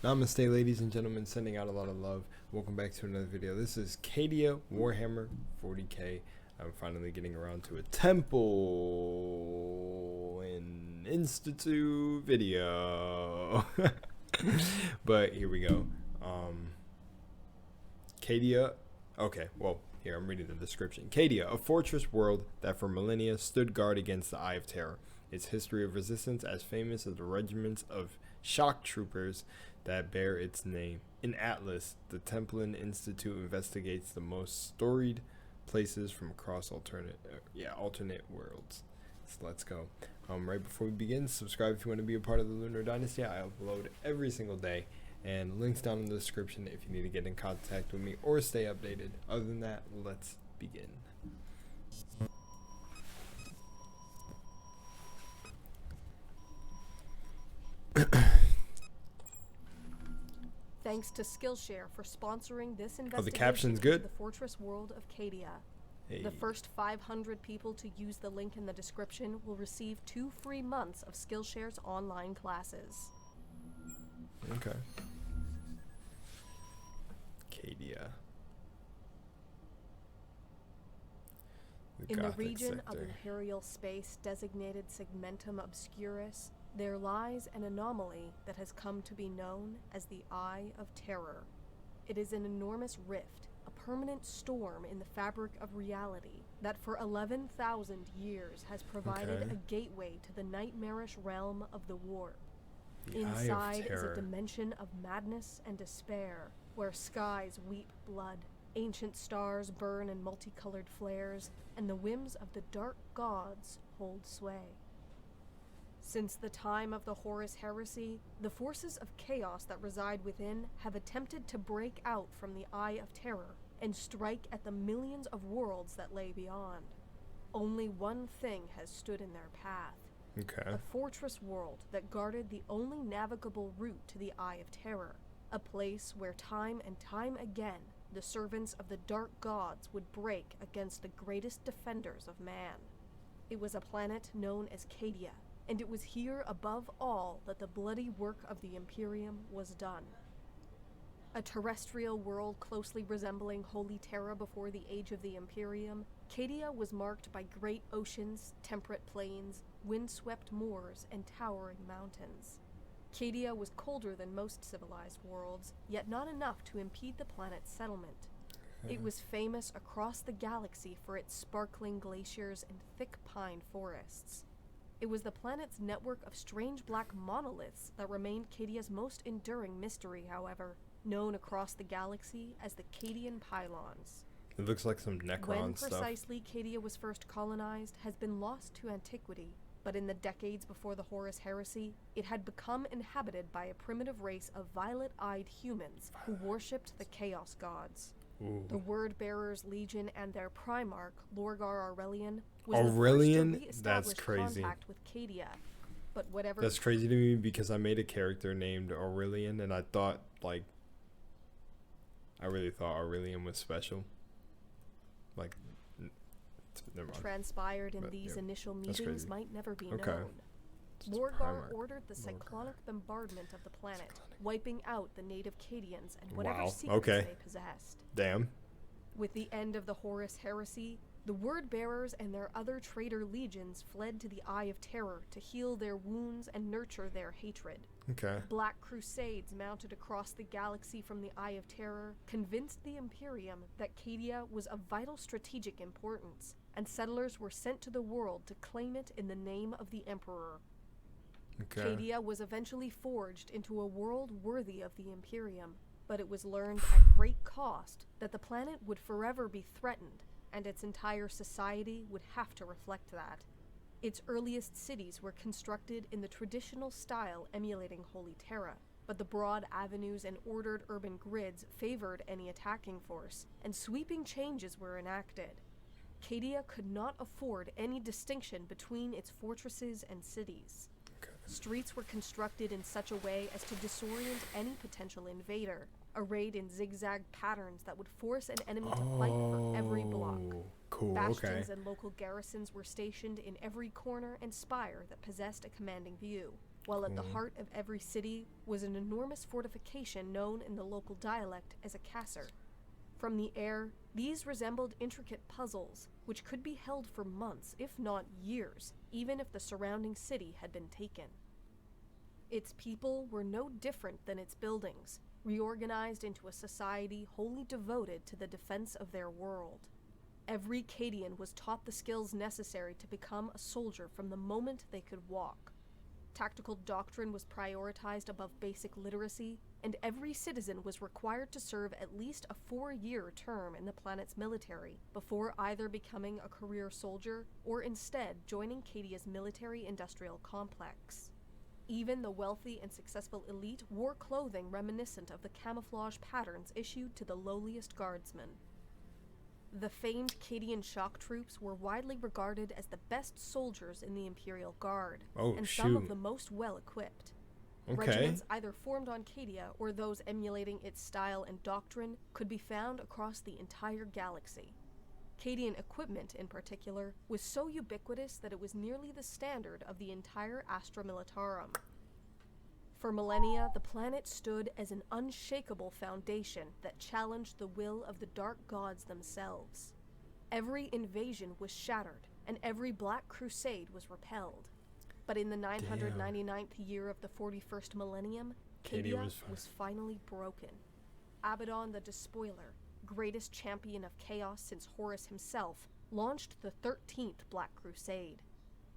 Namaste, ladies and gentlemen, sending out a lot of love. Welcome back to another video. This is Cadia Warhammer 40k. I'm finally getting around to a temple and institute video. But here we go. Cadia. Okay, well, here I'm reading the description. Cadia, a fortress world that for millennia stood guard against the Eye of Terror. Its history of resistance as famous as the regiments of shock troopers that bear its name. In Atlas, the Templin Institute investigates the most storied places from across alternate worlds. So let's go. Right before we begin, subscribe if you want to be a part of the Lunar Dynasty. I upload every single day, and links down in the description if you need to get in contact with me or stay updated. Other than that, let's begin. Thanks to Skillshare for sponsoring this investigation Oh, the caption's good. into the fortress world of Cadia. Hey. The first 500 people to use the link in the description will receive 2 free months of Skillshare's online classes. Okay. Cadia. In the region of imperial space designated Segmentum Obscurus, there lies an anomaly that has come to be known as the Eye of Terror. It is an enormous rift, a permanent storm in the fabric of reality that for 11,000 years has provided a gateway to the nightmarish realm of the warp. Inside is a dimension of madness and despair, where skies weep blood, ancient stars burn in multicolored flares, and the whims of the dark gods hold sway. Since the time of the Horus Heresy, the forces of chaos that reside within have attempted to break out from the Eye of Terror and strike at the millions of worlds that lay beyond. Only one thing has stood in their path. A fortress world that guarded the only navigable route to the Eye of Terror, a place where time and time again the servants of the dark gods would break against the greatest defenders of man. It was a planet known as Cadia, and it was here above all that the bloody work of the Imperium was done. A terrestrial world closely resembling Holy Terra before the age of the Imperium, Cadia was marked by great oceans, temperate plains, windswept moors, and towering mountains. Cadia was colder than most civilized worlds, yet not enough to impede the planet's settlement. It was famous across the galaxy for its sparkling glaciers and thick pine forests. It was the planet's network of strange black monoliths that remained Cadia's most enduring mystery, however, known across the galaxy as the Cadian Pylons. It looks like some Necron When stuff. precisely Cadia was first colonized has been lost to antiquity, but in the decades before the Horus Heresy, it had become inhabited by a primitive race of violet-eyed humans who worshipped the Chaos Gods. The Word-Bearers Legion and their Primarch, Lorgar Aurelian, was the first to re-establish contact with Cadia. But whatever. That's crazy to me because I made a character named Aurelian, and I thought, like, I really thought Aurelian was special. Like, never mind. Transpired in these initial meetings might never be known. Lorgar Lorgar ordered the cyclonic bombardment of the planet, wiping out the native Cadians and whatever secrets they possessed. Damn. With the end of the Horus Heresy, the Word-Bearers and their other traitor legions fled to the Eye of Terror to heal their wounds and nurture their hatred. Black Crusades mounted across the galaxy from the Eye of Terror convinced the Imperium that Cadia was of vital strategic importance, and settlers were sent to the world to claim it in the name of the Emperor. Cadia was eventually forged into a world worthy of the Imperium, but it was learned at great cost that the planet would forever be threatened, and its entire society would have to reflect that. Its earliest cities were constructed in the traditional style emulating Holy Terra, but the broad avenues and ordered urban grids favored any attacking force, and sweeping changes were enacted. Cadia could not afford any distinction between its fortresses and cities. Streets were constructed in such a way as to disorient any potential invader, arrayed in zigzag patterns that would force an enemy to fight for every block. Bastions and local garrisons were stationed in every corner and spire that possessed a commanding view. while at the heart of every city was an enormous fortification known in the local dialect as a casser. From the air, these resembled intricate puzzles, which could be held for months, if not years, even if the surrounding city had been taken. Its people were no different than its buildings, reorganized into a society wholly devoted to the defense of their world. Every Cadian was taught the skills necessary to become a soldier from the moment they could walk. Tactical doctrine was prioritized above basic literacy, and every citizen was required to serve at least a 4-year term in the planet's military before either becoming a career soldier or instead joining Cadia's military-industrial complex. Even the wealthy and successful elite wore clothing reminiscent of the camouflage patterns issued to the lowliest guardsmen. The famed Cadian shock troops were widely regarded as the best soldiers in the Imperial Guard, some of the most well-equipped. Regiments either formed on Cadia or those emulating its style and doctrine could be found across the entire galaxy. Cadian equipment, in particular, was so ubiquitous that it was nearly the standard of the entire Astra Militarum. For millennia, the planet stood as an unshakable foundation that challenged the will of the dark gods themselves. Every invasion was shattered, and every Black Crusade was repelled. But in the 999th year of the 41st millennium, Cadia was finally broken. Abaddon the Despoiler, greatest champion of chaos since Horus himself, launched the 13th Black Crusade.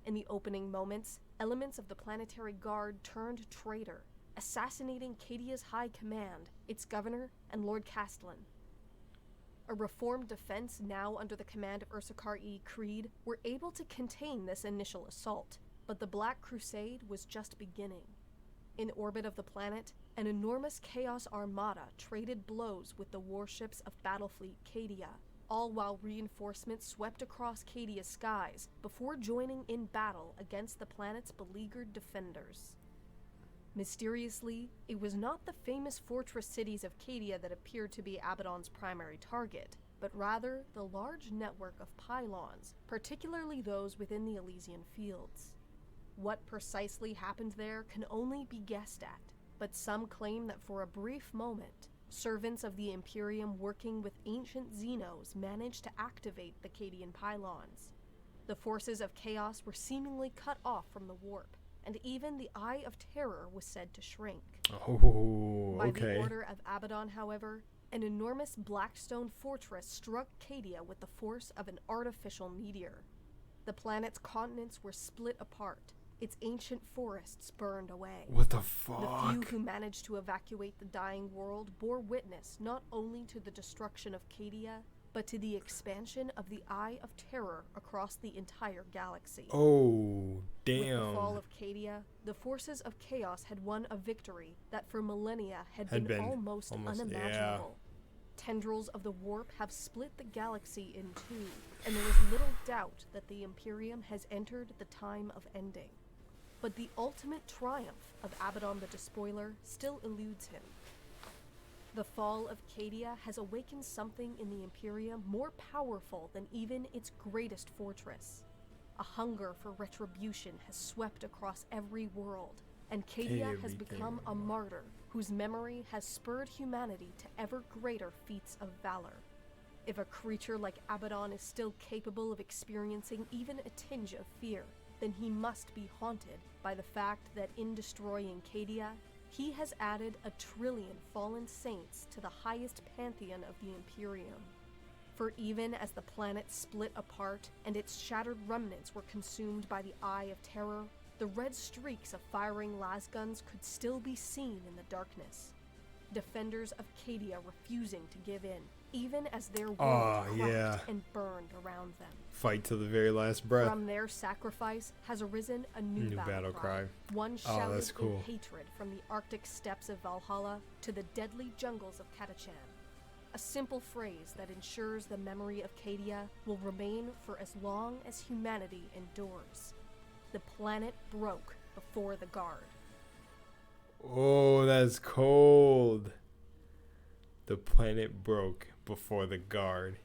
In the opening moments, elements of the Planetary Guard turned traitor, assassinating Cadia's high command, its governor, and Lord Castellan. A reformed defense now under the command of Ursarkar E. Creed were able to contain this initial assault, but the Black Crusade was just beginning. In orbit of the planet, an enormous Chaos Armada traded blows with the warships of Battlefleet Cadia, all while reinforcements swept across Cadia's skies before joining in battle against the planet's beleaguered defenders. Mysteriously, it was not the famous fortress cities of Cadia that appeared to be Abaddon's primary target, but rather the large network of pylons, particularly those within the Elysian Fields. What precisely happened there can only be guessed at, but some claim that for a brief moment, servants of the Imperium working with ancient Xenos managed to activate the Cadian pylons. The forces of chaos were seemingly cut off from the warp, and even the Eye of Terror was said to shrink. By the order of Abaddon, however, an enormous blackstone fortress struck Cadia with the force of an artificial meteor. The planet's continents were split apart, its ancient forests burned away. What the fuck? The few who managed to evacuate the dying world bore witness not only to the destruction of Cadia, but to the expansion of the Eye of Terror across the entire galaxy. Oh, damn. With the fall of Cadia, the forces of chaos had won a victory that for millennia had been almost unimaginable. Tendrils of the warp have split the galaxy in two, and there is little doubt that the Imperium has entered the time of ending. But the ultimate triumph of Abaddon the Despoiler still eludes him. The fall of Cadia has awakened something in the Imperium more powerful than even its greatest fortress. A hunger for retribution has swept across every world, and Cadia has become a martyr whose memory has spurred humanity to ever greater feats of valor. If a creature like Abaddon is still capable of experiencing even a tinge of fear, then he must be haunted by the fact that in destroying Cadia, he has added 1 trillion fallen saints to the highest pantheon of the Imperium. For even as the planet split apart and its shattered remnants were consumed by the Eye of Terror, the red streaks of firing lasguns could still be seen in the darkness. Defenders of Cadia refusing to give in, even as their world cracked and burned around them. Fight to the very last breath. From their sacrifice has arisen a new battle cry. One shouted in hatred from the Arctic steppes of Valhalla to the deadly jungles of Catachan. A simple phrase that ensures the memory of Cadia will remain for as long as humanity endures. The planet broke before the guard. Oh, that's cold. The planet broke before the guard.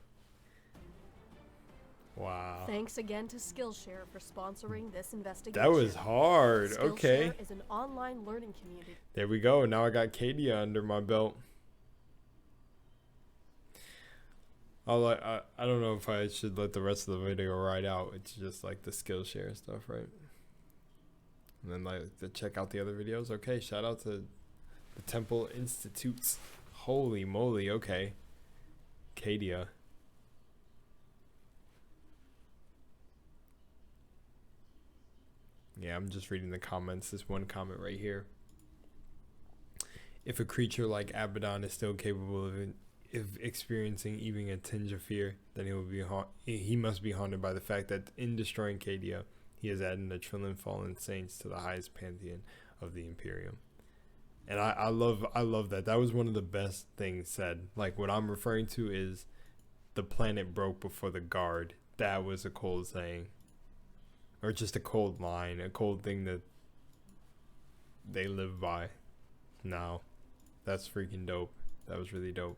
Wow. Thanks again to Skillshare for sponsoring this investigation. That was hard. Skillshare Okay. is an online learning community. There we go. Now I got Cadia under my belt. I don't know if I should let the rest of the video ride out. It's just like the Skillshare stuff, right? And then like to check out the other videos. Okay, shout out to the Temple Institutes. Holy moly, okay. Cadia. Yeah, I'm just reading the comments. This one comment right here. If a creature like Abaddon is still capable of experiencing even a tinge of fear, then he must be haunted by the fact that in destroying Cadia, he has added a trillion fallen saints to the highest pantheon of the Imperium. And I love that. That was one of the best things said. Like, what I'm referring to is the planet broke before the guard. That was a cold saying. Or just a cold line, a cold thing that they live by. Now, that's freaking dope. That was really dope.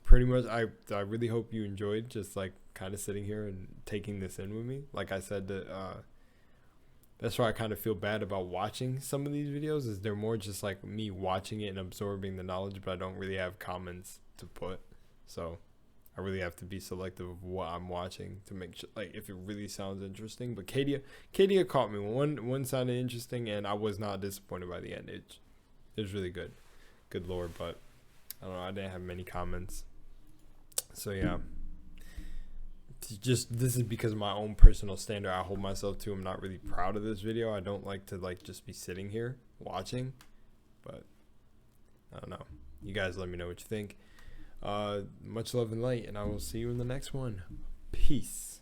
Pretty much, I really hope you enjoyed just like kind of sitting here and taking this in with me. Like I said, that's why I kind of feel bad about watching some of these videos, is they're more just like me watching it and absorbing the knowledge, but I don't really have comments to put. So I really have to be selective of what I'm watching to make sure, like, if it really sounds interesting. But Cadia caught me. One sounded interesting, and I was not disappointed by the end. It was really good. Good lord, but I don't know. I didn't have many comments. So yeah. This is because of my own personal standard I hold myself to. I'm not really proud of this video. I don't like to like just be sitting here watching, but I don't know. You guys let me know what you think. Much love and light, and I will see you in the next one. Peace.